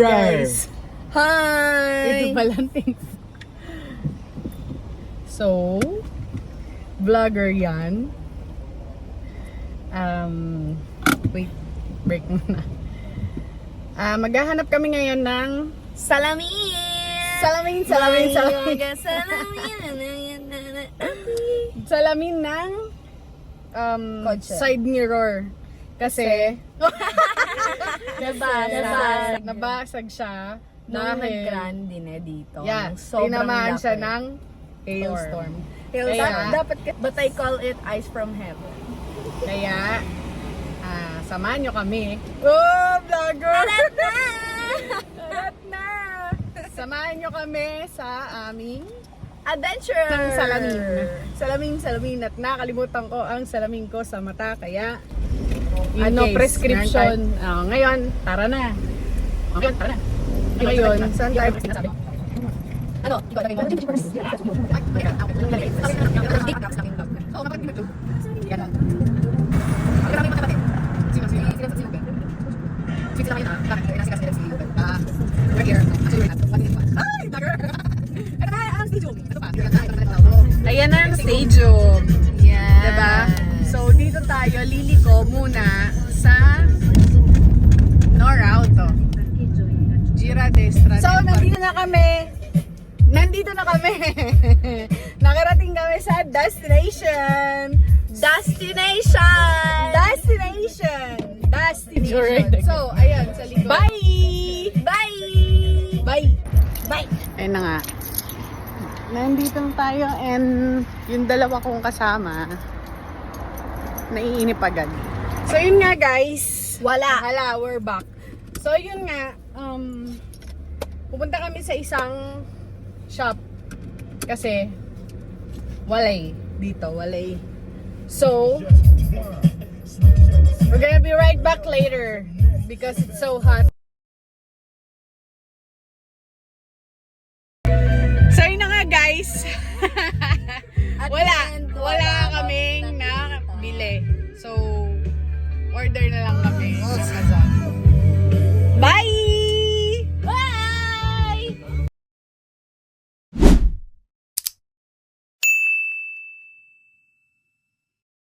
guys. Hi! Ito palanting. So, vlogger yan. Wait, break muna. Maghahanap kami ngayon ng Salamin! salamin ng Kotse. side mirror. Kasi nabasag siya Nung dahil nag-grandine dito. yeah, Nung sobrang tinamaan siya laki. ng hailstorm. Hailstorm. Dapat, but I call it ice from heaven. Kaya samahan nyo kami. Oh, vlogger! Alat na! Alat na! Samahan nyo kami sa aming Adventure! salamin at nakalimutan ko ang salamin ko sa mata kaya prescription. Ngayon, tara na. Okay, tara na. Ngayon, saan tayo? Ano? Ikaw, lagay mo. Ayan na ang stadium. Yan. Diba? So, dito tayo, liliko muna sa Norauto. Gira Destra. So, nandito na kami. Nakarating kami sa destination. So, ayan, sa likod. Bye! Ayun na nga. Nandito na tayo and yung dalawa kong kasama naiinip agad. So yun nga guys, hala, we're back. So yun nga, pupunta kami sa isang shop kasi walay dito. So we're gonna be right back later because it's so hot. So yun na nga guys. wala kaming nabili. So order na lang kami.